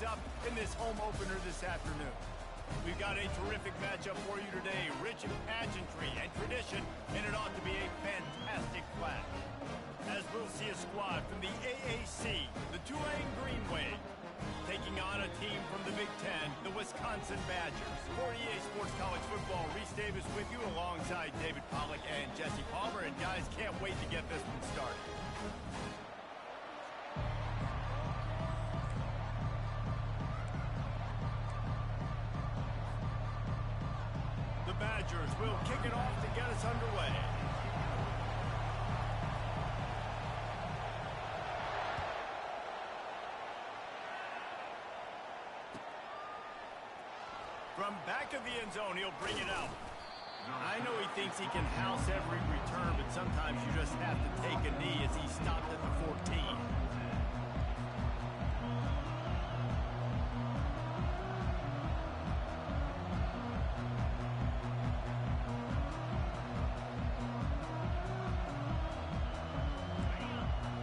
things up in this home opener this afternoon. We've got a terrific matchup for you today, rich in pageantry and tradition, and it ought to be a fantastic clash. As we'll see a squad from the AAC, the Tulane Green Wave, taking on a team from the Big Ten, the Wisconsin Badgers. For EA Sports College Football, Reese Davis with you alongside David Pollack and Jesse Palmer. And guys, can't wait to get this one started. The Badgers will kick it off to get us underway. From back of the end zone, he'll bring it out. I know he thinks he can house every return, but sometimes you just have to take a knee as he stopped at the 14.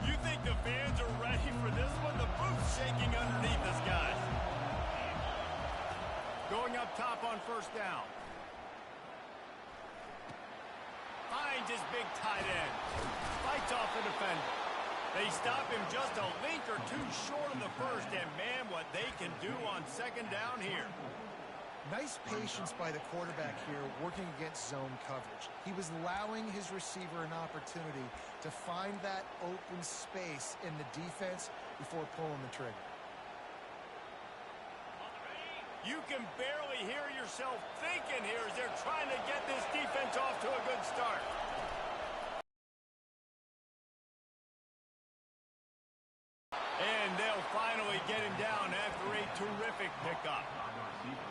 You think the fans are ready for this one? The booth's shaking underneath us, guys. Going up top on first down. Finds his big tight end. Fights off the defender. They stop him just a link or two short of the first, and man, what they can do on second down here. Nice patience by the quarterback here working against zone coverage. He was allowing his receiver an opportunity to find that open space in the defense before pulling the trigger. You can barely hear yourself thinking here as they're trying to get this defense off to a good start. And they'll finally get him down after a terrific pickup.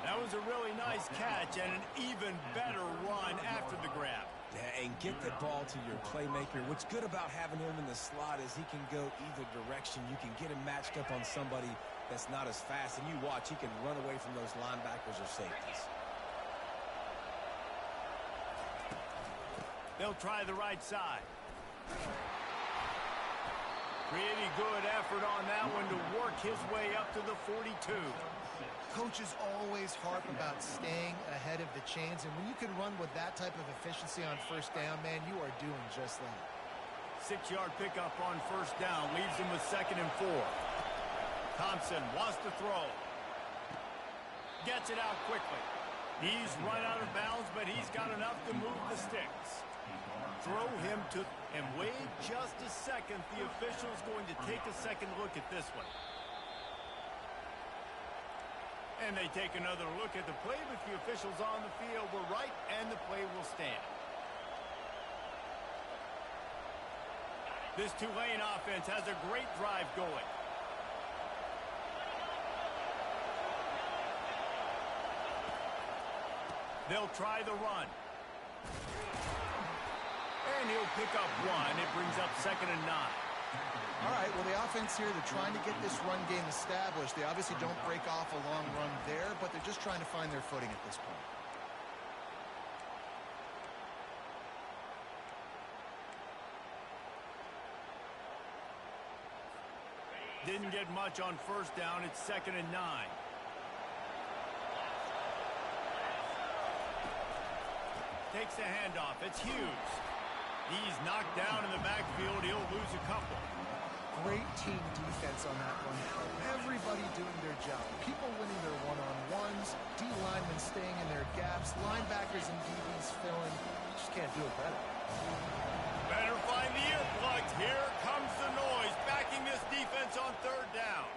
That was a really nice catch and an even better run after the grab. Yeah, and get the ball to your playmaker. What's good about having him in the slot is he can go either direction. You can get him matched up on somebody that's not as fast, and you watch, he can run away from those linebackers or safeties. They'll try the right side. Pretty good effort on that one to work his way up to the 42. Coaches always harp about staying ahead of the chains, and when you can run with that type of efficiency on first down, man, you are doing just that. 6-yard pickup on first down leaves him with 2nd and 4. Thompson wants to throw. Gets it out quickly. He's run out of bounds, but he's got enough to move the sticks. Throw him to... And wait just a second. The official's going to take a second look at this one. And they take another look at the play, but the officials on the field were right, and the play will stand. This Tulane offense has a great drive going. They'll try the run. And he'll pick up one. It brings up 2nd and 9. All right, well, the offense here, they're trying to get this run game established. They obviously don't break off a long run there, but they're just trying to find their footing at this point. Didn't get much on first down. It's 2nd and 9. Takes the handoff. It's Hughes. He's knocked down in the backfield. He'll lose a couple. Great team defense on that one. Everybody doing their job. People winning their one-on-ones. D-linemen staying in their gaps. Linebackers and DBs filling. Just can't do it better. Better find the earplugs. Here comes the noise. Backing this defense on 3rd down.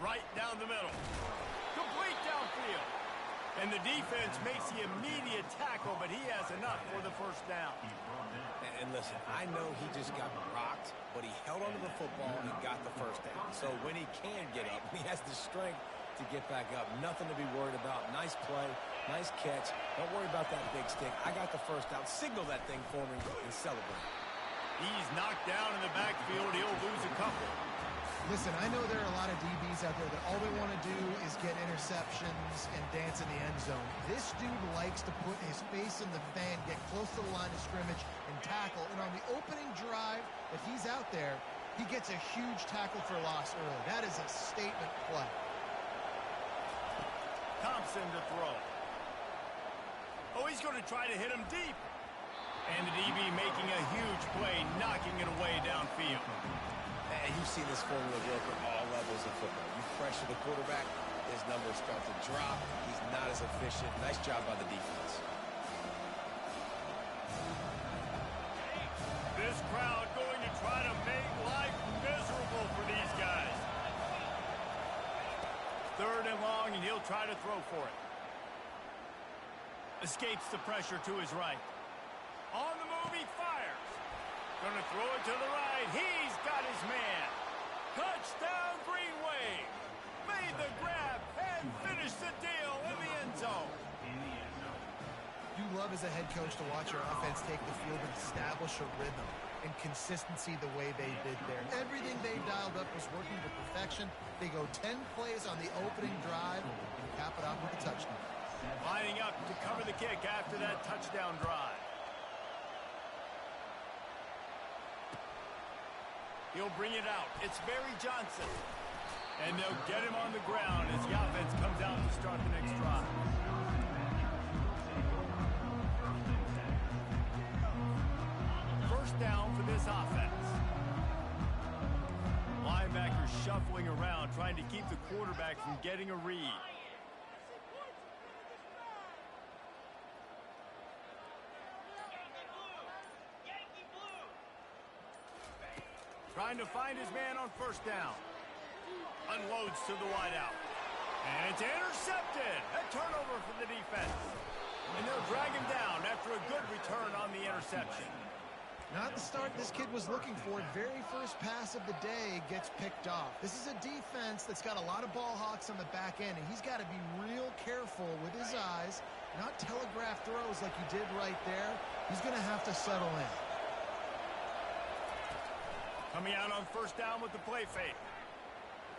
Right down the middle. Complete downfield. And the defense makes the immediate tackle, but he has enough for the first down. And listen, I know he just got rocked, but he held onto the football and got the first down. So when he can get up, he has the strength to get back up. Nothing to be worried about. Nice play, nice catch. Don't worry about that big stick. I got the first down. Signal that thing for me and celebrate. He's knocked down in the backfield. He'll lose a couple. Listen, I know there are a lot of DBs out there that all they want to do is get interceptions and dance in the end zone. This dude likes to put his face in the fan, get close to the line of scrimmage, and tackle. And on the opening drive, if he's out there, he gets a huge tackle for loss early. That is a statement play. Thompson to throw. Oh, he's going to try to hit him deep. And the DB making a huge play, knocking it away downfield. And you've seen this formula work at all levels of football. You pressure the quarterback, his numbers start to drop. He's not as efficient. Nice job by the defense. This crowd going to try to make life miserable for these guys. 3rd and long, and he'll try to throw for it. Escapes the pressure to his right. On the move, he fires. Going to throw it to the right. He's got his man. Touchdown, Green Wave. Made the grab and finished the deal in the end zone. You love as a head coach to watch your offense take the field and establish a rhythm and consistency the way they did there. Everything they dialed up was working to perfection. They go 10 plays on the opening drive and cap it off with a touchdown. Lining up to cover the kick after that touchdown drive. He'll bring it out. It's Barry Johnson. And they'll get him on the ground as the offense comes out to start the next drive. First down for this offense. Linebackers shuffling around, trying to keep the quarterback from getting a read. Trying to find his man on first down. Unloads to the wideout. And it's intercepted. A turnover for the defense. And they'll drag him down after a good return on the interception. Not the start this kid was looking for. Very first pass of the day gets picked off. This is a defense that's got a lot of ball hawks on the back end, and he's got to be real careful with his eyes, not telegraph throws like he did right there. He's going to have to settle in. Coming out on first down with the play fake.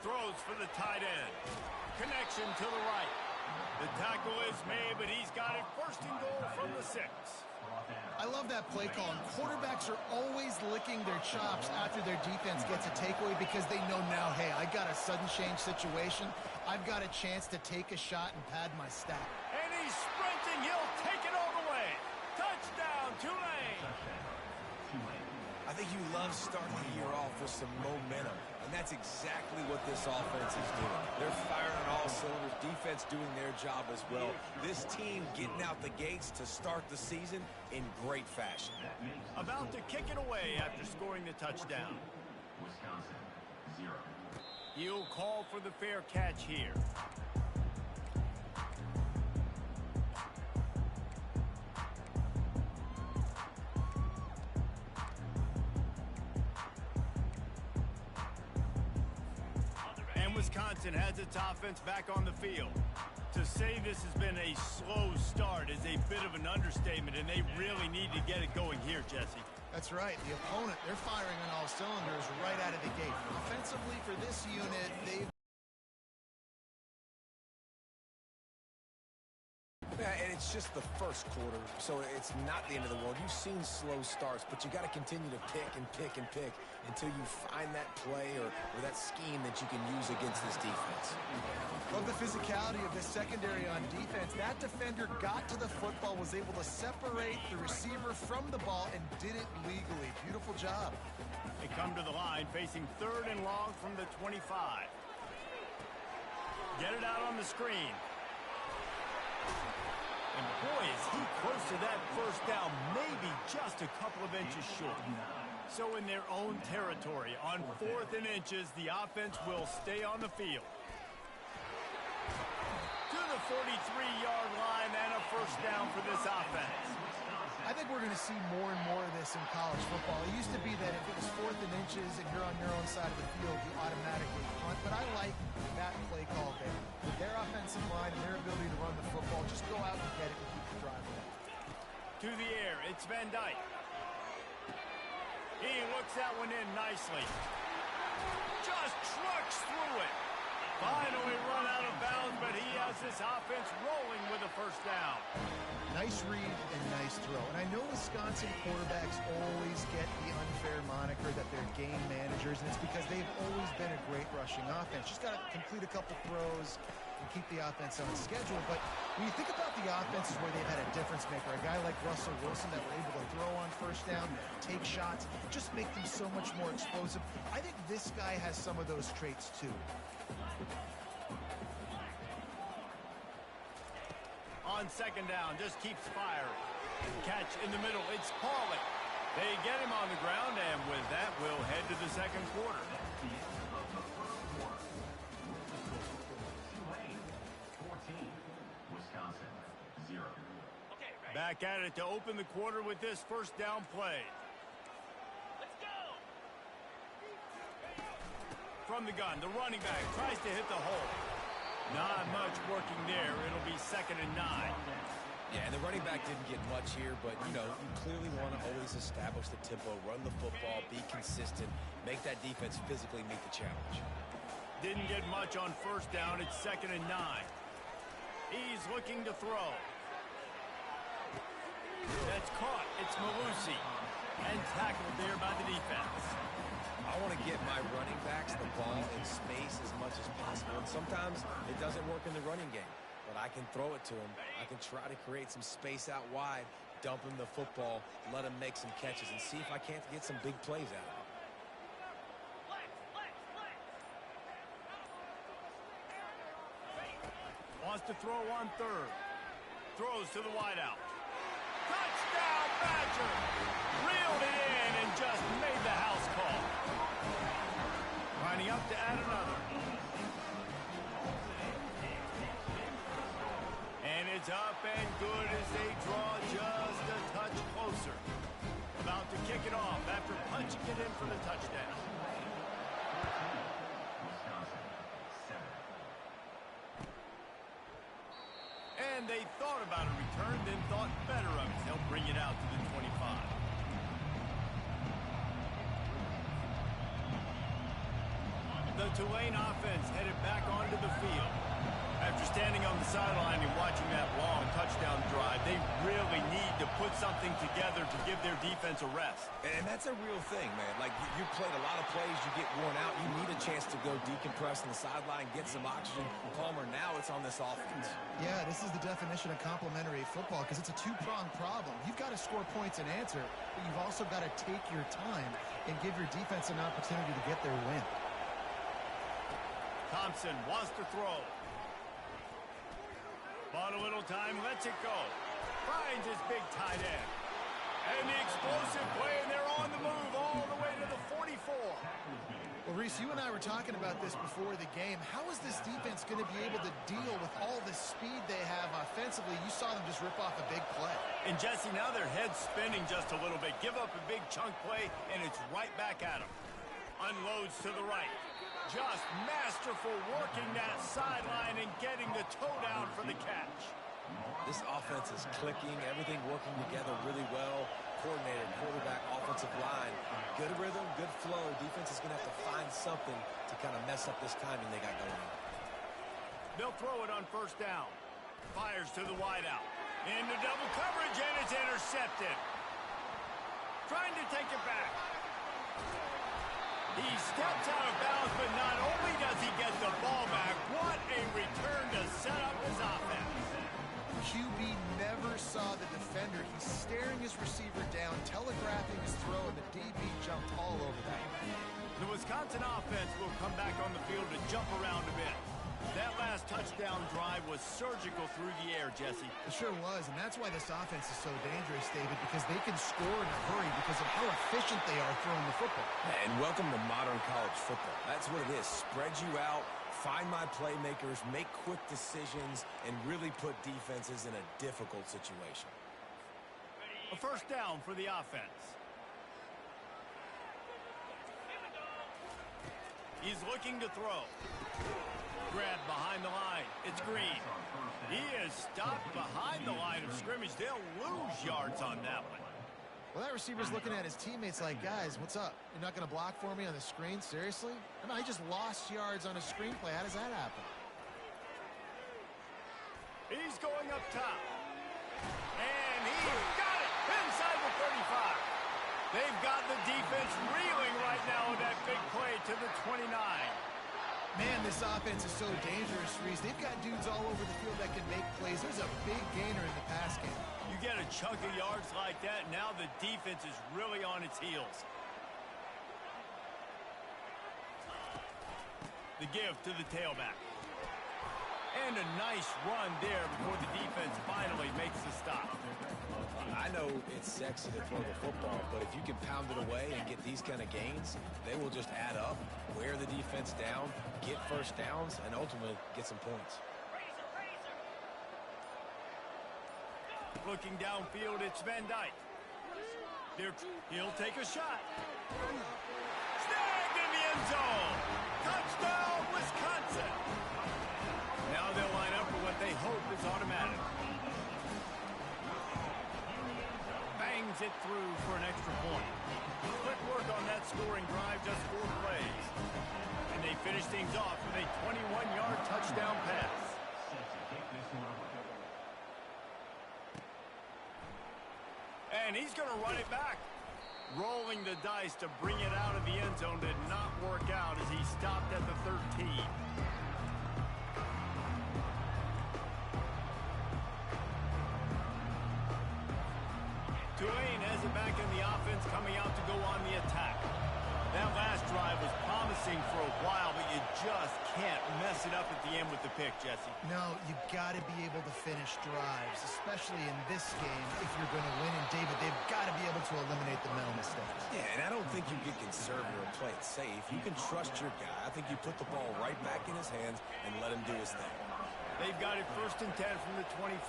Throws for the tight end. Connection to the right. The tackle is made, but he's got it 1st and goal from the 6. I love that play call. And quarterbacks are always licking their chops after their defense gets a takeaway because they know now, hey, I got a sudden change situation. I've got a chance to take a shot and pad my stat. And he's sprinting. He'll take it all the way. Touchdown, Tulane. I think you love starting the year off with some momentum, and that's exactly what this offense is doing. They're firing on all cylinders, defense doing their job as well. This team getting out the gates to start the season in great fashion. About to kick it away after scoring the touchdown. He'll call for the fair catch here. Wisconsin has its offense back on the field. To say this has been a slow start is a bit of an understatement, and they really need to get it going here, Jesse. That's right. The opponent, they're firing on all cylinders right out of the gate. Offensively for this unit, they've... Yeah, and it's just the first quarter, so it's not the end of the world. You've seen slow starts, but you got to continue to pick and pick and pick until you find that play or that scheme that you can use against this defense. Love the physicality of this secondary on defense. That defender got to the football, was able to separate the receiver from the ball, and did it legally. Beautiful job. They come to the line facing 3rd and long from the 25. Get it out on the screen. And boy, is he close to that first down, maybe just a couple of inches short. So in their own territory, on 4th and inches, the offense will stay on the field. To the 43-yard line and a first down for this offense. I think we're going to see more and more of this in college football. It used to be that if it was 4th and inches and you're on your own side of the field, you automatically punt. But I like that play call there. With their offensive line and their ability to run the football, just go out and get it and keep the drive going. To the air, it's Van Dyke. He looks that one in nicely. Just trucks through it. Finally run out of bounds, but he has this offense rolling with a first down. Nice read and nice throw. And I know Wisconsin quarterbacks always get the unfair moniker that they're game managers, and it's because they've always been a great rushing offense. Just got to complete a couple throws and keep the offense on schedule. But when you think about the offenses where they've had a difference maker, a guy like Russell Wilson that were able to throw on first down, take shots, just make them so much more explosive. I think this guy has some of those traits too. On second down, just keeps firing. Catch in the middle, it's Pauly. They get him on the ground, and with that, we'll head to the second quarter. Back at it to open the quarter with this first down play. Let's go! From the gun, the running back tries to hit the hole. Not much working there. It'll be 2nd and 9. Yeah, and the running back didn't get much here, but, you know, you clearly want to always establish the tempo, run the football, be consistent, make that defense physically meet the challenge. Didn't get much on first down. It's 2nd and 9. He's looking to throw. That's caught. It's Malusi. And tackled there by the defense. I want to get my running backs the ball in space as much as possible. And sometimes it doesn't work in the running game. But I can throw it to him. I can try to create some space out wide, dump him the football, let him make some catches, and see if I can't get some big plays out of him. Wants to throw on third. Throws to the wideout. Touchdown, Badger! Reeled it in and just made the house call. Lining up to add another. And it's up and good as they draw just a touch closer. About to kick it off after punching it in for the touchdown. And they thought about a return, then thought better of it. They'll bring it out to the 25. The Tulane offense headed back onto the field. After standing on the sideline and watching that long touchdown drive, they really need to put something together to give their defense a rest. And that's a real thing, man. Like, you played a lot of plays, you get worn out, you need a chance to go decompress on the sideline, get some oxygen. Palmer, now it's on this offense. Yeah, this is the definition of complementary football because it's a two-pronged problem. You've got to score points and answer, but you've also got to take your time and give your defense an opportunity to get their win. Thompson wants to throw. Bought a little time, lets it go. Finds his big tight end. And the explosive play, and they're on the move all the way to the 44. Well, Reese, you and I were talking about this before the game. How is this defense going to be able to deal with all the speed they have offensively? You saw them just rip off a big play. And, Jesse, now their head's spinning just a little bit. Give up a big chunk play, and it's right back at them. Unloads to the right. Just masterful working that sideline and getting the toe down for the catch. This offense is clicking, everything working together really well. Coordinated, quarterback, offensive line. Good rhythm, good flow. Defense is going to have to find something to kind of mess up this timing they got going on. They'll throw it on first down. Fires to the wideout. Into double coverage, and it's intercepted. Trying to take it back. He steps out of bounds, but not only does he get the ball back, what a return to set up his offense. QB never saw the defender. He's staring his receiver down, telegraphing his throw, and the DB jumped all over that. The Wisconsin offense will come back on the field to jump around a bit. That last touchdown drive was surgical through the air, Jesse. It sure was, and that's why this offense is so dangerous, David, because they can score in a hurry because of how efficient they are throwing the football. And welcome to modern college football. That's what it is. Spread you out, find my playmakers, make quick decisions, and really put defenses in a difficult situation. A first down for the offense. He's looking to throw. Grabbed behind the line. It's Green. He is stopped behind the line of scrimmage. They'll lose yards on that one. Well, that receiver's looking at his teammates like, guys, what's up? You're not going to block for me on the screen? Seriously? I mean, I just lost yards on a screenplay. How does that happen? He's going up top. And he got it inside the 35. They've got the defense reeling right now with that big play to the 29. Man, this offense is so dangerous, Reese. They've got dudes all over the field that can make plays. There's a big gainer in the pass game. You get a chunk of yards like that, now the defense is really on its heels. The give to the tailback. And a nice run there before the defense finally makes the stop. I know it's sexy to throw the football, but if you can pound it away and get these kind of gains, they will just add up, wear the defense down, get first downs, and ultimately get some points. Looking downfield, it's Van Dyke. He'll take a shot. Snagged in the end zone. Touchdown, Wisconsin. Now they'll line up for what they hope is automatic. Bangs it through for an extra point. Quick work on that scoring drive, just 4 plays. And they finish things off with a 21-yard touchdown pass. And he's going to run it back. Rolling the dice to bring it out of the end zone did not work out as he stopped at the 13. Tulane has it back in the offense, coming out to go on the attack. That last drive was promising for a while, but you just can't mess it up at the end with the pick, Jesse. No, you got to be able to finish drives, especially in this game if you're going to win. And, David, they've got to be able to eliminate the mental mistakes. Yeah, and I don't think you get conservative or play it safe. You can trust your guy. I think you put the ball right back in his hands and let him do his thing. They've got it 1st and 10 from the 25.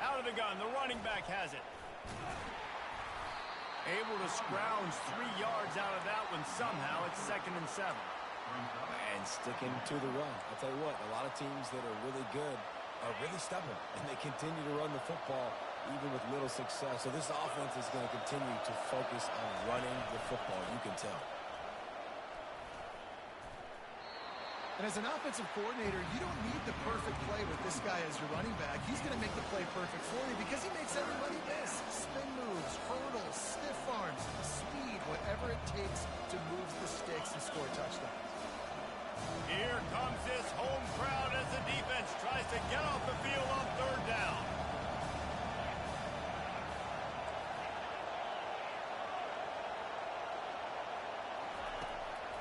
Out of the gun, the running back has it. Able to scrounge 3 yards out of that one somehow. It's 2nd and 7. And sticking to the run. I'll tell you what, a lot of teams that are really good are really stubborn, and they continue to run the football even with little success. So this offense is going to continue to focus on running the football, you can tell. And as an offensive coordinator, you don't need the perfect play with this guy as your running back. He's going to make the play perfect for you because he makes everybody miss. Spin moves, hurdles, stiff arms, speed, whatever it takes to move the sticks and score touchdowns. Here comes this home crowd as the defense tries to get off the field on 3rd down.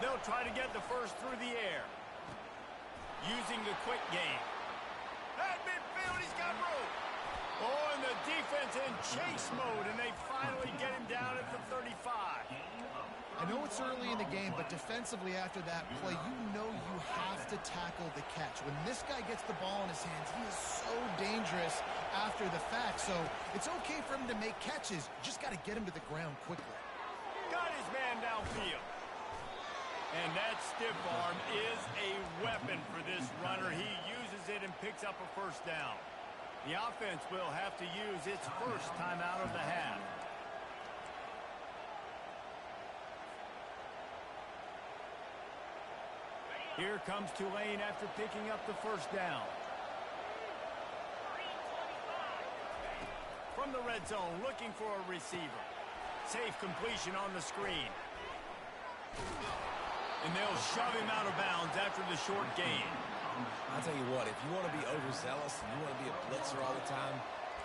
They'll try to get the first through the air. Using the quick game. At midfield, he's got room. Oh, and the defense in chase mode, and they finally get him down at the 35. I know it's early in the game, but defensively after that play, you know you have to tackle the catch. When this guy gets the ball in his hands, he is so dangerous after the fact. So it's okay for him to make catches. You just got to get him to the ground quickly. Got his man downfield. And that stiff arm is a weapon for this runner. He uses it and picks up a 1st down. The offense will have to use its first timeout of the half. Here comes Tulane after picking up the 1st down. From the red zone, looking for a receiver. Safe completion on the screen. And they'll shove him out of bounds after the short gain. I'll tell you what, if you want to be overzealous and you want to be a blitzer all the time,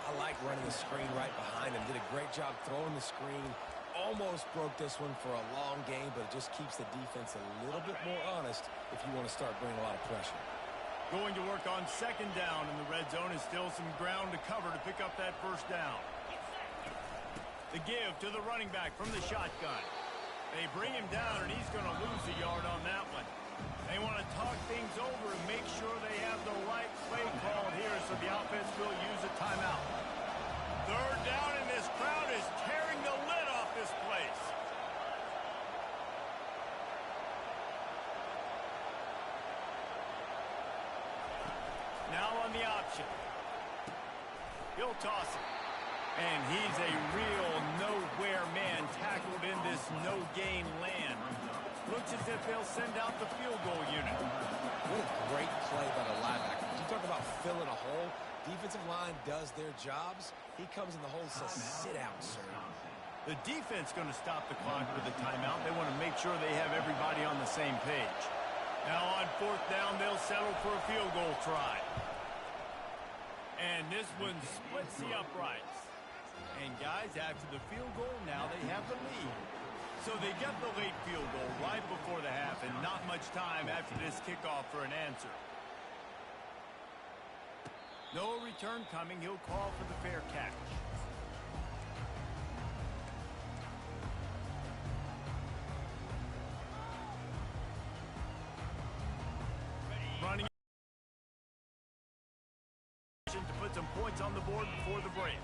I like running the screen right behind him. Did a great job throwing the screen. Almost broke this one for a long game, but it just keeps the defense a little bit more honest if you want to start bringing a lot of pressure. Going to work on 2nd down in the red zone is still some ground to cover to pick up that 1st down. The give to the running back from the shotgun. They bring him down, and he's going to lose a yard on that one. They want to talk things over and make sure they have the right play called here, so the offense will use a timeout. 3rd down, and this crowd is tearing the lid off this place. Now on the option. He'll toss it. And he's a real nowhere man tackled in this no-gain land. Looks as if they'll send out the field goal unit. What a great play by the linebacker. You talk about filling a hole. Defensive line does their jobs. He comes in the hole and says, sit out, sir. The defense going to stop the clock with a timeout. They want to make sure they have everybody on the same page. Now on fourth down, they'll settle for a field goal try. And this one splits the uprights. And guys, after the field goal, now they have the lead. So they get the late field goal right before the half, and not much time after this kickoff for an answer. No return coming. He'll call for the fair catch. Running to put some points on the board before the break.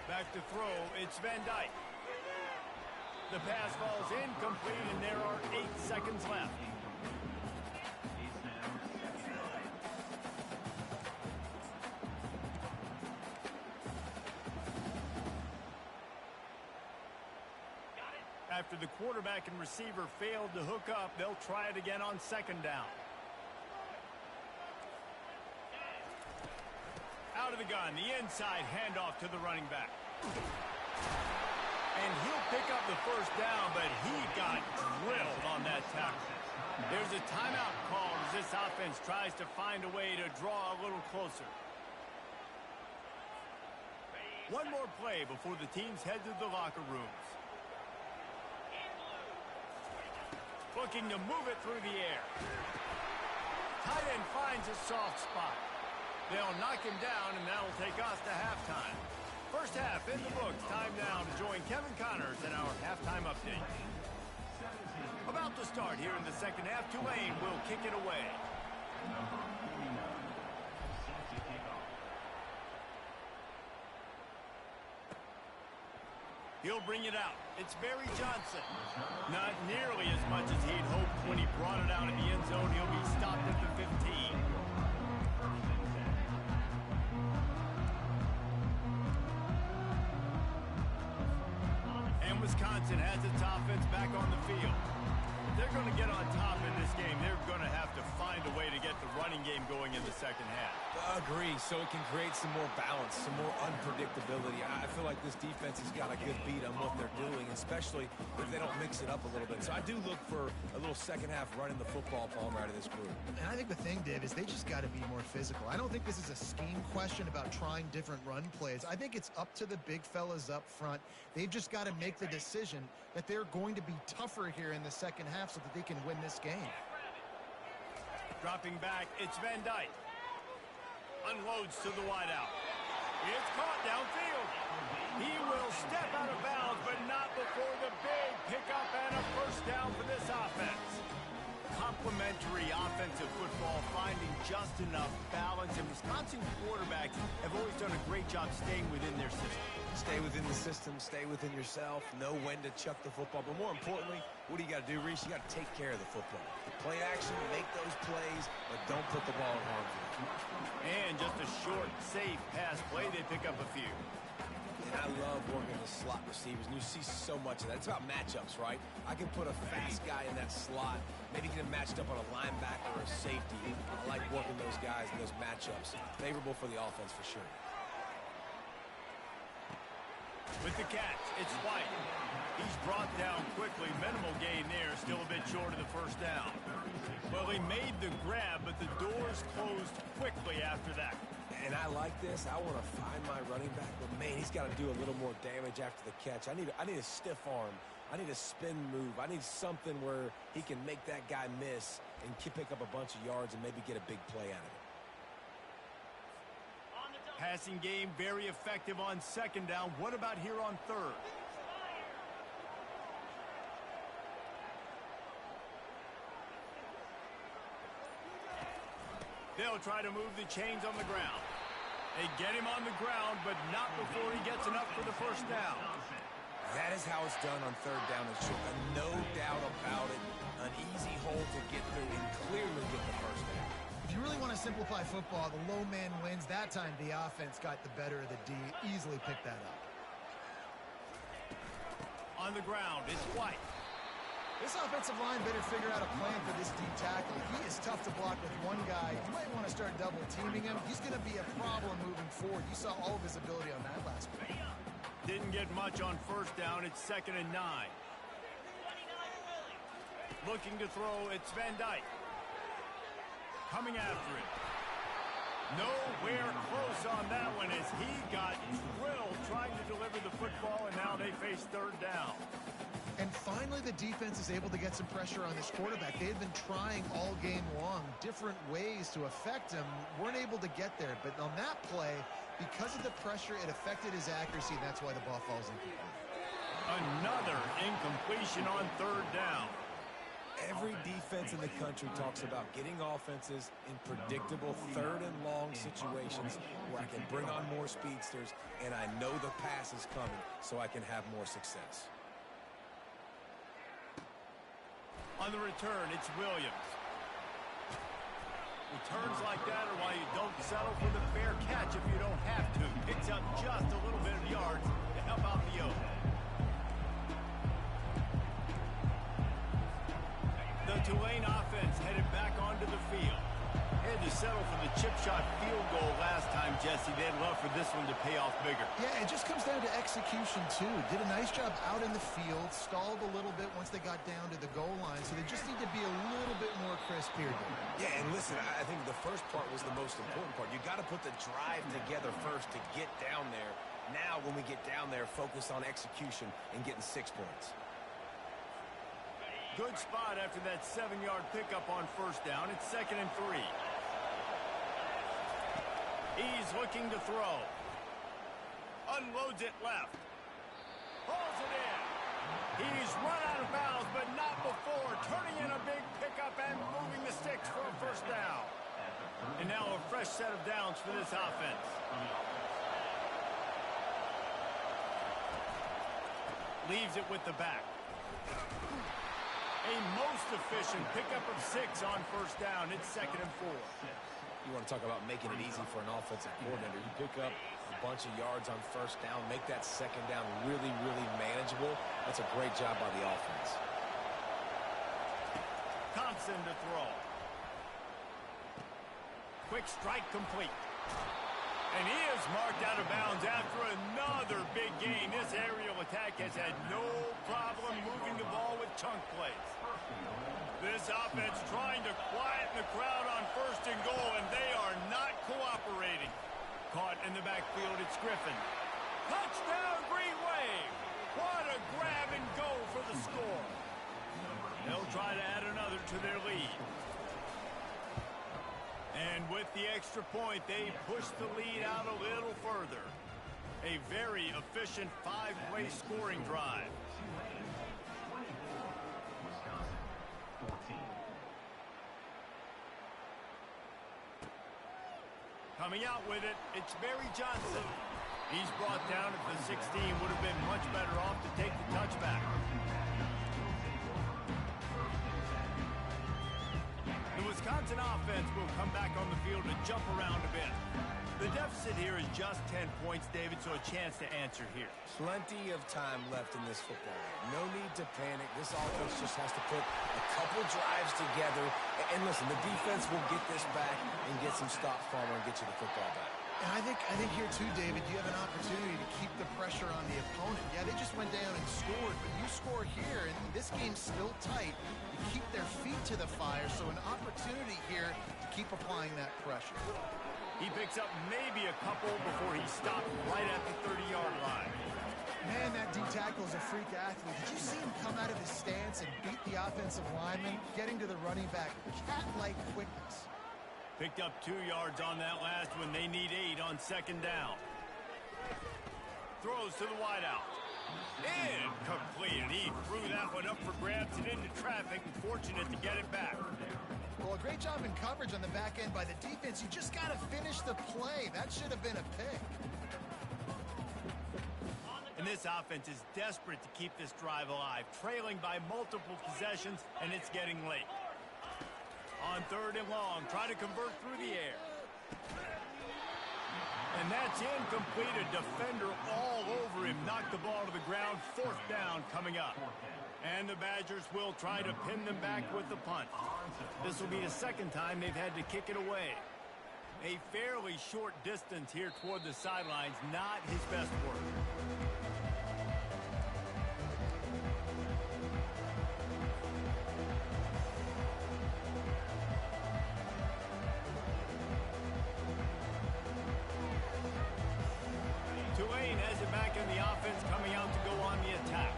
Back to throw. It's Van Dyke. The pass falls incomplete, and there are 8 seconds left. After the quarterback and receiver failed to hook up, they'll try it again on second down. Out of the gun, the inside handoff to the running back. And he'll pick up the first down, but he got drilled on that tackle. There's a timeout call as this offense tries to find a way to draw a little closer. One more play before the teams head to the locker rooms. Looking to move it through the air. Tight end finds a soft spot. They'll knock him down, and that'll take us to halftime. First half in the books. Time now to join Kevin Connors in our halftime update. About to start here in the second half. Tulane will kick it away. He'll bring it out. It's Barry Johnson. Not nearly as much as he'd hoped when he brought it out in the end zone. He'll be stopped at the 15. And Wisconsin has its offense back on the field. They're going to get on top in this game. They're going to have to find a way to get the running game going in the second half. Agree, so it can create some more balance, some more unpredictability. I feel like this defense has got a good beat on what they're doing, especially if they don't mix it up a little bit. So I do look for a little second half running the football Palmer out of this group. And I think the thing, Dave, is they just got to be more physical. I don't think this is a scheme question about trying different run plays. I think it's up to the big fellas up front. They've just got to make the decision that they're going to be tougher here in the second half so that they can win this game. Dropping back, it's Van Dyke. Unloads to the wideout. It's caught downfield. He will step out of bounds, but not before the big pickup and a first down for this offense. Complementary offensive football, finding just enough balance, and Wisconsin quarterbacks have always done a great job staying within their system. Stay within the system, stay within yourself, know when to chuck the football. But more importantly, what do you got to do, Reese? You got to take care of the football. Play action, make those plays, but don't put the ball in harm's way. And just a short, safe pass play, they pick up a few. And I love working the slot receivers, and you see so much of that. It's about matchups, right? I can put a fast guy in that slot, maybe get him matched up on a linebacker or a safety. I like working those guys in those matchups. Favorable for the offense for sure. With the catch, it's White. He's brought down quickly. Minimal gain there, still a bit short of the first down. Well, he made the grab, but the doors closed quickly after that. And I like this. I want to find my running back, but man, he's got to do a little more damage after the catch. I need a stiff arm. I need a spin move. I need something where he can make that guy miss and pick up a bunch of yards and maybe get a big play out of it. Passing game very effective on second down. What about here on third? They'll try to move the chains on the ground. They get him on the ground, but not before he gets enough for the first down. That is how it's done on third down. It's no doubt about it. An easy hole to get through and clearly get the first down. If you really want to simplify football, the low man wins. That time the offense got the better of the D. Easily picked that up. On the ground, it's White. This offensive line better figure out a plan for this D tackle. He is tough to block with one guy. You might want to start double teaming him. He's going to be a problem moving forward. You saw all of his ability on that last play. Didn't get much on first down. It's 2nd and 9. Looking to throw, it's Van Dyke. Coming after it. Nowhere close on that one as he got drilled trying to deliver the football, and now they face 3rd down. And finally, the defense is able to get some pressure on this quarterback. They had been trying all game long different ways to affect him. Weren't able to get there. But on that play, because of the pressure, it affected his accuracy, and that's why the ball falls incomplete. Another incompletion on 3rd down. Every defense in the country talks about getting offenses in predictable 3rd and long situations where I can bring on more speedsters and I know the pass is coming so I can have more success. On the return, it's Williams. Returns like that are why you don't settle for the fair catch if you don't have to. Picks up just a little bit of yards to help out the O. The Tulane offense headed back onto the field. Had to settle for the chip shot field goal last time, Jesse. They'd love for this one to pay off bigger. Yeah, it just comes down to execution, too. Did a nice job out in the field, stalled a little bit once they got down to the goal line, so they just need to be a little bit more crisp here. Yeah, and listen, I think the first part was the most important part. You got to put the drive together first to get down there. Now, when we get down there, focus on execution and getting 6 points. Good spot after that 7-yard pickup on first down. It's 2nd and 3. He's looking to throw. Unloads it left. Pulls it in. He's run out of bounds, but not before. Turning in a big pickup and moving the sticks for a first down. And now a fresh set of downs for this offense. Leaves it with the back. A most efficient pickup of 6 on first down. It's 2nd and 4. You want to talk about making it easy for an offensive coordinator. You pick up a bunch of yards on first down, make that 2nd down really, really manageable. That's a great job by the offense. Thompson to throw. Quick strike complete. And he is marked out of bounds after another big gain. This aerial attack has had no problem moving the ball with chunk plays. This offense trying to quieten the crowd on 1st and goal, and they are not cooperating. Caught in the backfield, it's Griffin. Touchdown, Green Wave! What a grab and go for the score. They'll try to add another to their lead. And with the extra point, they push the lead out a little further. A very efficient 5-play scoring drive. Coming out with it, it's Barry Johnson. He's brought down at the 16. Would have been much better off to take the touchback. The Wisconsin offense will come back on the field to jump around a bit. The deficit here is just 10 points, David, so a chance to answer here. Plenty of time left in this football game. No need to panic. This offense just has to put a couple drives together. And listen, the defense will get this back and get some stops from and get you the football back. And I think here, too, David, you have an opportunity to keep the pressure on the opponent. Yeah, they just went down and scored, but you score here, and this game's still tight. You keep their feet to the fire, so an opportunity here to keep applying that pressure. He picks up maybe a couple before he stopped right at the 30-yard line. Man, that D tackle is a freak athlete. Did you see him come out of his stance and beat the offensive lineman, getting to the running back? Cat-like quickness. Picked up 2 yards on that last one. They need 8 on 2nd down. Throws to the wideout. Incomplete. And he threw that one up for grabs and into traffic, and fortunate to get it back. Well, a great job in coverage on the back end by the defense. You just got to finish the play. That should have been a pick. And this offense is desperate to keep this drive alive, trailing by multiple possessions, and it's getting late. On 3rd and long, try to convert through the air. And that's incomplete. A defender all over him. Knocked the ball to the ground. 4th down coming up. And the Badgers will try to pin them back with the punt. This will be the second time they've had to kick it away. A fairly short distance here toward the sidelines, not his best work. Tulane has it back in the offense, coming out to go on the attack.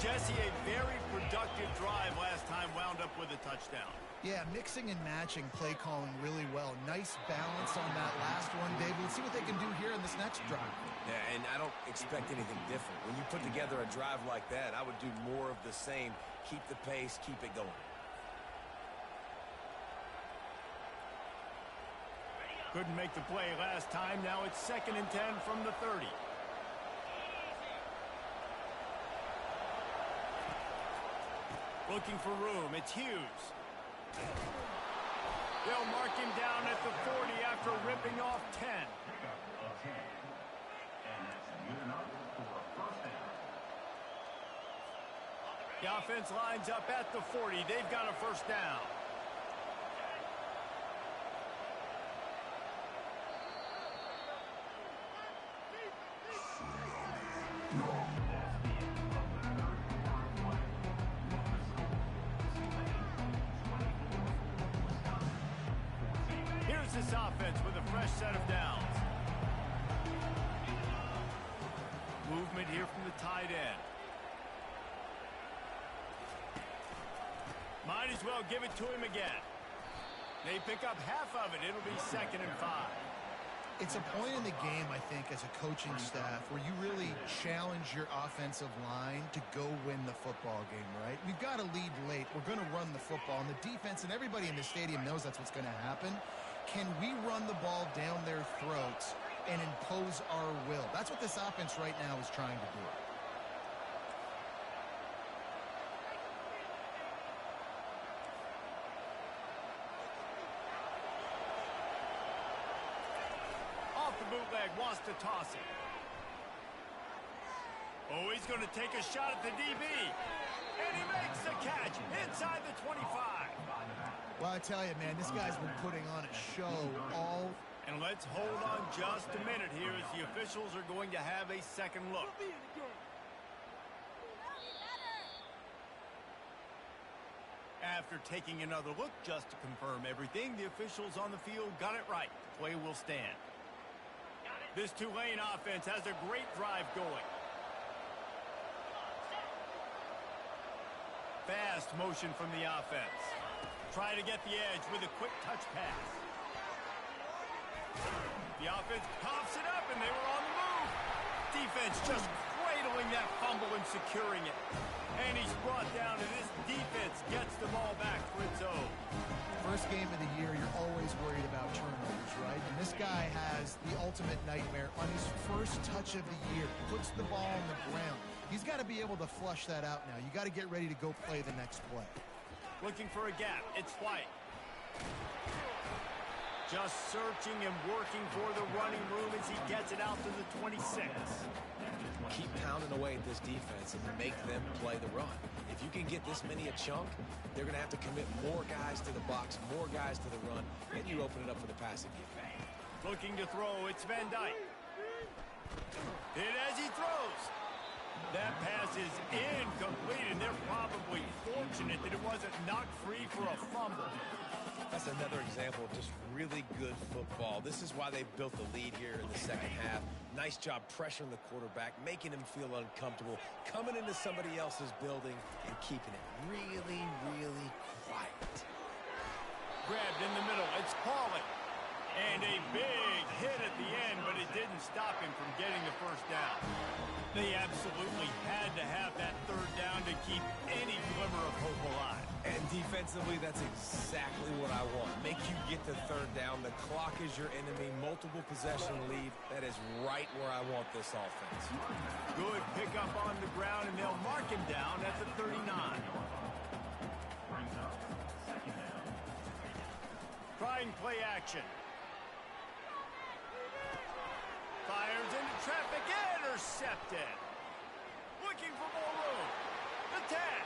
Jesse, a very productive drive last time, wound up with a touchdown. Yeah, mixing and matching play calling really well. Nice balance on that last one, David. Let's see what they can do here in this next drive. Yeah, and I don't expect anything different. When you put together a drive like that, I would do more of the same. Keep the pace, keep it going. Couldn't make the play last time. Now it's 2nd and 10 from the 30. Looking for room. It's Hughes. They'll mark him down at the 40 after ripping off 10. The offense lines up at the 40. They've got a first down. Here's this offense with a fresh set of downs. Movement here from the tight end. Might as well give it to him again. They pick up half of it. It'll be 2nd and 5. It's a point in the game, I think, as a coaching staff where you really challenge your offensive line to go win the football game, right? We've got to lead late. We're going to run the football. And the defense and everybody in the stadium knows that's what's going to happen. Can we run the ball down their throats and impose our will? That's what this offense right now is trying to do. Bootleg wants to toss it. Oh, he's going to take a shot at the DB. And he makes the catch inside the 25. Well, I tell you, man, this guy's been putting on a show all... And let's hold on just a minute here as the officials are going to have a second look. After taking another look just to confirm everything, the officials on the field got it right. Play will stand. This Tulane offense has a great drive going. Fast motion from the offense. Try to get the edge with a quick touch pass. The offense pops it up, and they were on the move. Defense just cradling that fumble and securing it. And he's brought down, and this defense gets the ball back for its own. First game of the year, you're always worried about turnovers, right? And this guy has the ultimate nightmare on his first touch of the year. Puts the ball on the ground. He's got to be able to flush that out now. You got to get ready to go play the next play. Looking for a gap. It's White. Just searching and working for the running room as he gets it out to the 26. Keep pounding away at this defense and make them play the run. If you can get this many a chunk, they're going to have to commit more guys to the box, more guys to the run, and you open it up for the passing game. Looking to throw, it's Van Dyke. Hit as he throws. That pass is incomplete, and they're probably fortunate that it wasn't knocked free for a fumble. That's another example of just really good football. This is why they built the lead here in the second half. Nice job pressuring the quarterback, making him feel uncomfortable, coming into somebody else's building and keeping it really, really quiet. Grabbed in the middle. It's Pauly. And a big hit at the end, but it didn't stop him from getting the first down. They absolutely had to have that third down to keep any glimmer of hope alive. And defensively, that's exactly what I want. Make you get the third down. The clock is your enemy. Multiple possession lead. That is right where I want this offense. Good pickup on the ground, and they'll mark him down at the 39. Trying play action. Fires into traffic, intercepted. Looking for more room. The attack.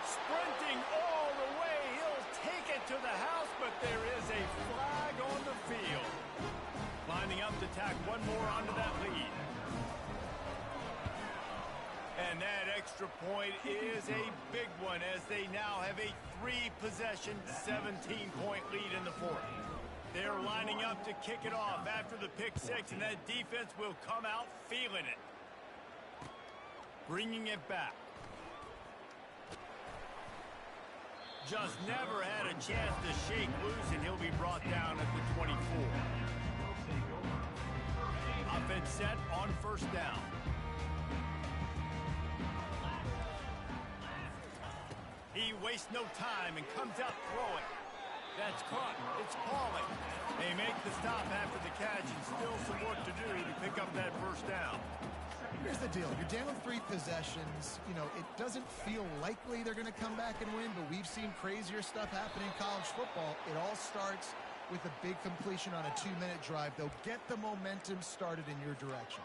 Sprinting all the way. He'll take it to the house, but there is a flag on the field. Lining up to tack one more onto that lead. And that extra point is a big one as they now have a 3-possession, 17-point lead in the fourth. They're lining up to kick it off after the pick six, and that defense will come out feeling it. Bringing it back. Just never had a chance to shake loose, and he'll be brought down at the 24. Offense set on first down. He wastes no time and comes out throwing. That's caught. It's falling. They make the stop after the catch, and still some work to do to pick up that first down. Here's the deal. You're down 3 possessions. You know, it doesn't feel likely they're going to come back and win, but we've seen crazier stuff happen in college football. It all starts with a big completion on a 2-minute drive. They'll get the momentum started in your direction.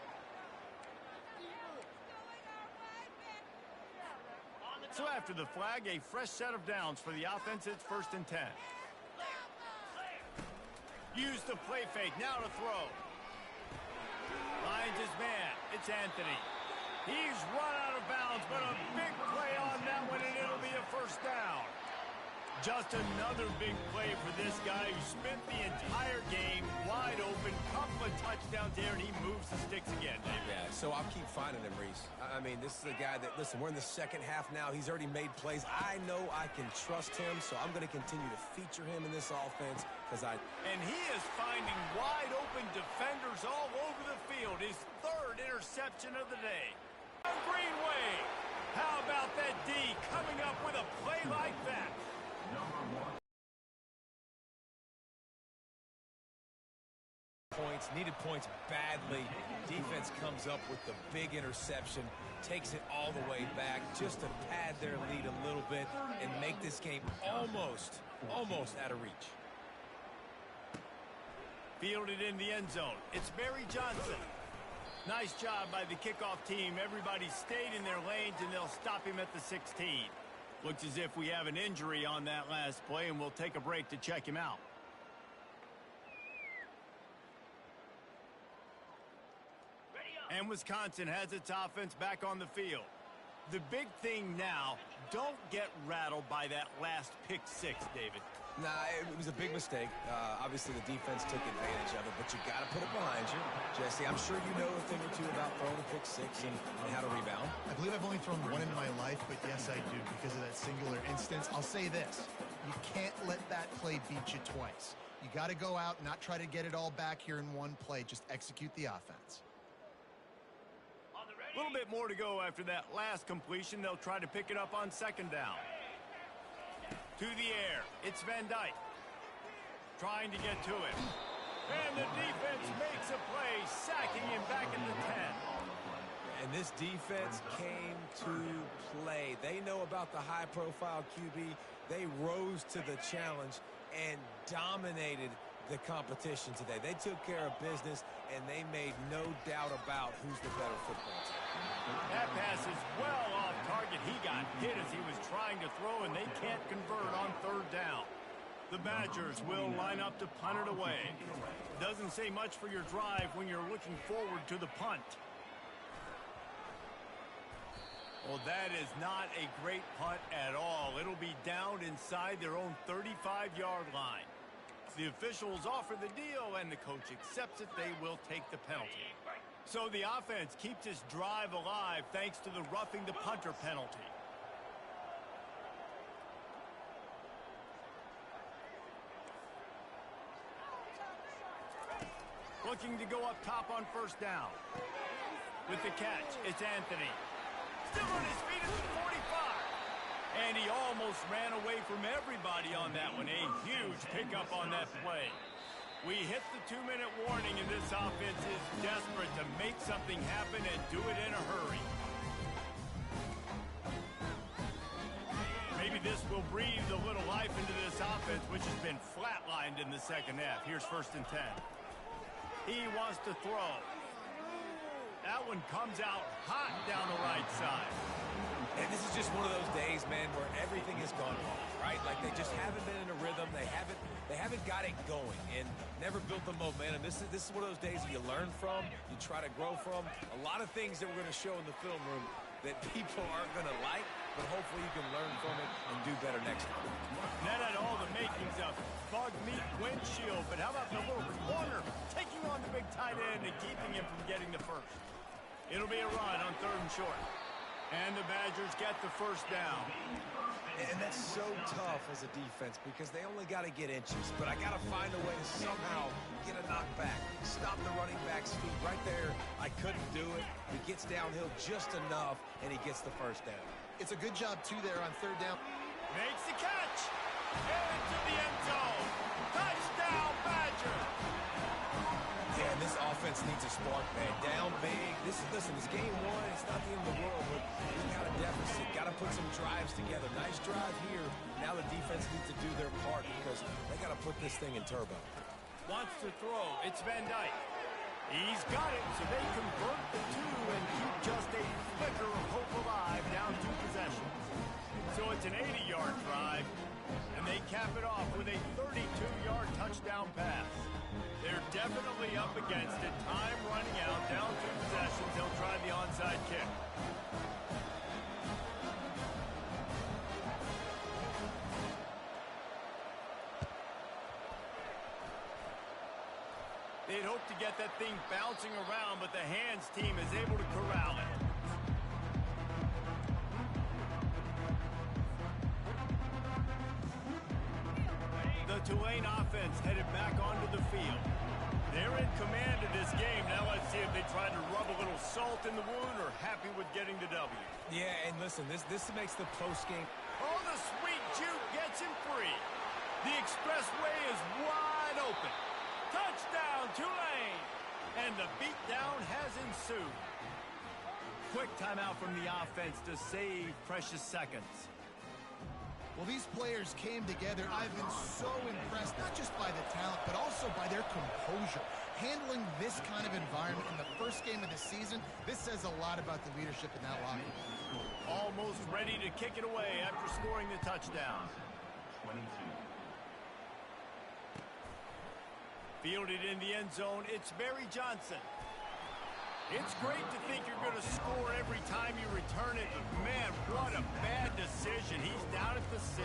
So after the flag, a fresh set of downs for the offense. It's 1st and 10. Use the play fake. Now to throw. Finds his man. It's Anthony. He's run out of bounds, but a big play on that one, and it'll be a first down. Just another big play for this guy who spent the entire game wide open. Couple of touchdowns here, and he moves the sticks again, David. Yeah, so I'll keep finding him, Reese. I mean, this is a guy that, listen, we're in the second half now. He's already made plays. I know I can trust him, so I'm going to continue to feature him in this offense because And he is finding wide open defenders all over the field. His 3rd interception of the day. Greenway. How about that D coming up with a play like that? Needed points badly. Defense comes up with the big interception, takes it all the way back just to pad their lead a little bit and make this game almost out of reach. Fielded in the end zone. It's Barry Johnson. Nice job by the kickoff team. Everybody stayed in their lanes, and they'll stop him at the 16. Looks as if we have an injury on that last play, and we'll take a break to check him out. And Wisconsin has its offense back on the field. The big thing now, don't get rattled by that last pick six, David. Nah, it was a big mistake. Obviously, the defense took advantage of it, but you got to put it behind you. Jesse, I'm sure you know a thing or two about throwing a pick six and how to rebound. I believe I've only thrown one in my life, but yes, I do because of that singular instance. I'll say this. You can't let that play beat you twice. You got to go out, not try to get it all back here in one play. Just execute the offense. A little bit more to go after that last completion. They'll try to pick it up on 2nd down. To the air. It's Van Dyke. Trying to get to him. And the defense makes a play, sacking him back at the 10. And this defense came to play. They know about the high-profile QB. They rose to the challenge and dominated the competition today. They took care of business, and they made no doubt about who's the better football team. That pass is well off target. He got hit as he was trying to throw, and they can't convert on 3rd down. The Badgers will line up to punt it away. Doesn't say much for your drive when you're looking forward to the punt. Well, that is not a great punt at all. It'll be down inside their own 35-yard line. The officials offer the deal, and the coach accepts it. They will take the penalty. So the offense keeps its drive alive thanks to the roughing the punter penalty. Looking to go up top on 1st down. With the catch, it's Anthony. Still on his feet at the 45. And he almost ran away from everybody on that one. A huge pickup on that play. We hit the 2-minute warning, and this offense is desperate to make something happen and do it in a hurry. Maybe this will breathe a little life into this offense, which has been flatlined in the 2nd half. Here's 1st and 10. He wants to throw. That one comes out hot down the right side. And this is just one of those days, man, where everything has gone wrong, right? Like they just haven't been in a rhythm. They haven't got it going and never built the momentum. This is one of those days that you learn from, you try to grow from. A lot of things that we're going to show in the film room that people aren't going to like, but hopefully you can learn from it and do better next time. That had all the makings of bug meat windshield, but how about the little corner taking on the big tight end and keeping him from getting the first? It'll be a run on 3rd and short. And the Badgers get the first down. And that's so tough as a defense because they only got to get inches. But I got to find a way to somehow get a knockback. Stop the running back's feet right there. I couldn't do it. He gets downhill just enough, and he gets the first down. It's a good job, too, there on 3rd down. Makes the catch. Into the end zone. Touchdown, Badgers. Yeah, and this offense needs a spark, man. Down big. Listen, it's game 1. It's not the end of the world, but we got a deficit. Got to put some drives together. Nice drive here. Now the defense needs to do their part because they got to put this thing in turbo. Wants to throw. It's Van Dyke. He's got it, so they convert the 2 and keep just a flicker of hope alive down 2 possessions. So it's an 80-yard drive, and they cap it off with a 32-yard touchdown pass. They're definitely up against it. Time running out, down 2 possessions. They'll try the onside kick. They'd hope to get that thing bouncing around, but the hands team is able to corral it. The Tulane offense headed back onto the field. They're in command of this game. Now let's see if they try to rub a little salt in the wound or happy with getting the W. Yeah, and listen, this makes the postgame. Oh, the sweet juke gets him free. The expressway is wide open. Touchdown, Tulane! And the beatdown has ensued. Quick timeout from the offense to save precious seconds. Well, these players came together. I've been so impressed, not just by the talent, but also by their composure. Handling this kind of environment in the first game of the season, this says a lot about the leadership in that locker room. Almost ready to kick it away after scoring the touchdown. 22. Fielded in the end zone, it's Barry Johnson. It's great to think you're going to score every time you return it, but man, what a bad decision. He's down at the 6.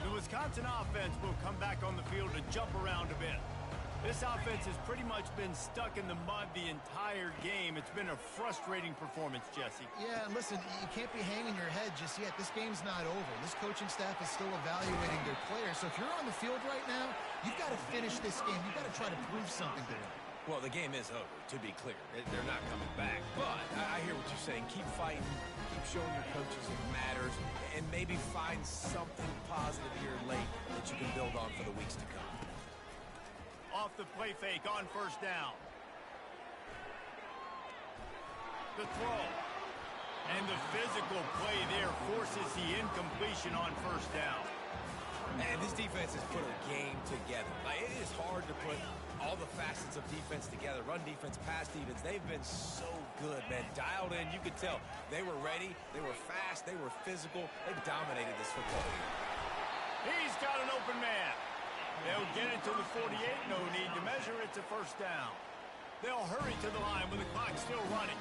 The Wisconsin offense will come back on the field to jump around a bit. This offense has pretty much been stuck in the mud the entire game. It's been a frustrating performance, Jesse. Yeah, and listen, you can't be hanging your head just yet. This game's not over. This coaching staff is still evaluating their players. So if you're on the field right now, you've got to finish this game. You've got to try to prove something to them. Well, the game is over, to be clear. They're not coming back. But I hear what you're saying. Keep fighting. Keep showing your coaches it matters. And maybe find something positive here late that you can build on for the weeks to come. Off the play fake on first down. The throw. And the physical play there forces the incompletion on first down. And this defense has put a game together. Like, it is hard to put all the facets of defense together. Run defense, pass defense. They've been so good, man. Dialed in. You could tell they were ready. They were fast. They were physical. They dominated this football game. He's got an open man. They'll get it to the 48. No need to measure. It's a first down. They'll hurry to the line with the clock still running.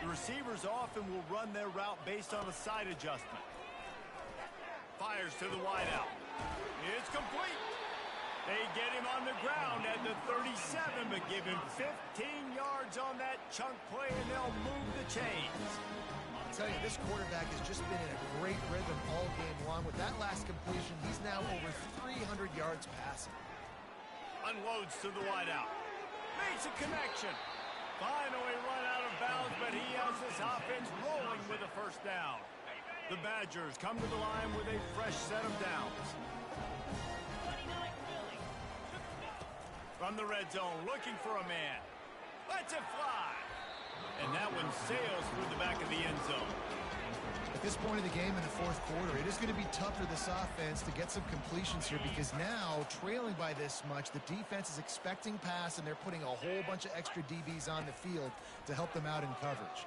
The receivers often will run their route based on a side adjustment. Fires to the wideout. It's complete. They get him on the ground at the 37, but give him 15 yards on that chunk play, and they'll move the chains. I'll tell you, this quarterback has just been in a great rhythm all game long. With that last completion, he's now over 300 yards passing. Unloads to the wideout. Makes a connection. Finally run out of bounds, but he has this offense rolling with a first down. The Badgers come to the line with a fresh set of downs. From the red zone, looking for a man. Lets it fly. And that one sails through the back of the end zone. The At this point of the game in the fourth quarter, it is going to be tough for this offense to get some completions here because now, trailing by this much, the defense is expecting pass, and they're putting a whole bunch of extra DBs on the field to help them out in coverage.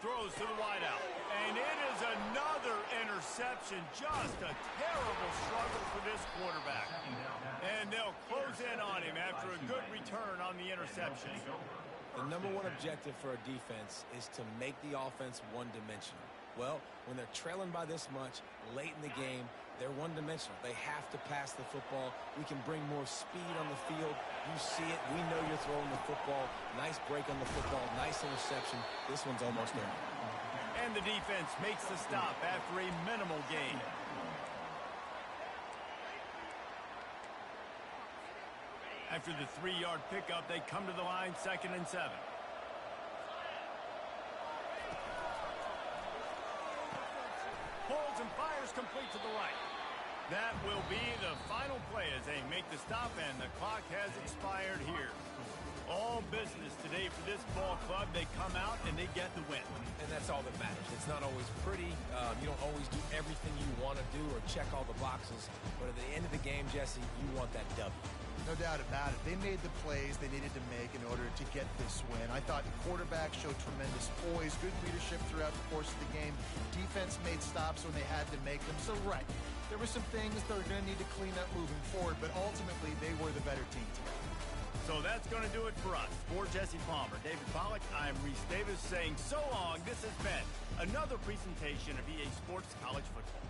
Throws to the wideout. And it is another interception. Just a terrible struggle for this quarterback. And they'll close in on him after a good return on the interception. The number one objective for a defense is to make the offense one-dimensional. Well, when they're trailing by this much late in the game, they're one-dimensional. They have to pass the football. We can bring more speed on the field. You see it. We know you're throwing the football. Nice break on the football. Nice interception. This one's almost there. And the defense makes the stop after a minimal gain. After the 3-yard pickup, they come to the line, 2nd and 7. Holds and fires complete to the right. That will be the final play as they make the stop, and the clock has expired here. All business today for this ball club. They come out and they get the win. And that's all that matters. It's not always pretty. You don't always do everything you want to do or check all the boxes. But at the end of the game, Jesse, you want that W. No doubt about it. They made the plays they needed to make in order to get this win. I thought the quarterback showed tremendous poise, good leadership throughout the course of the game. Defense made stops when they had to make them. So, right, there were some things they were going to need to clean up moving forward, but ultimately they were the better team today. So that's going to do it for us. For Jesse Palmer, David Pollack, I'm Reese Davis saying so long. This has been another presentation of EA Sports College Football.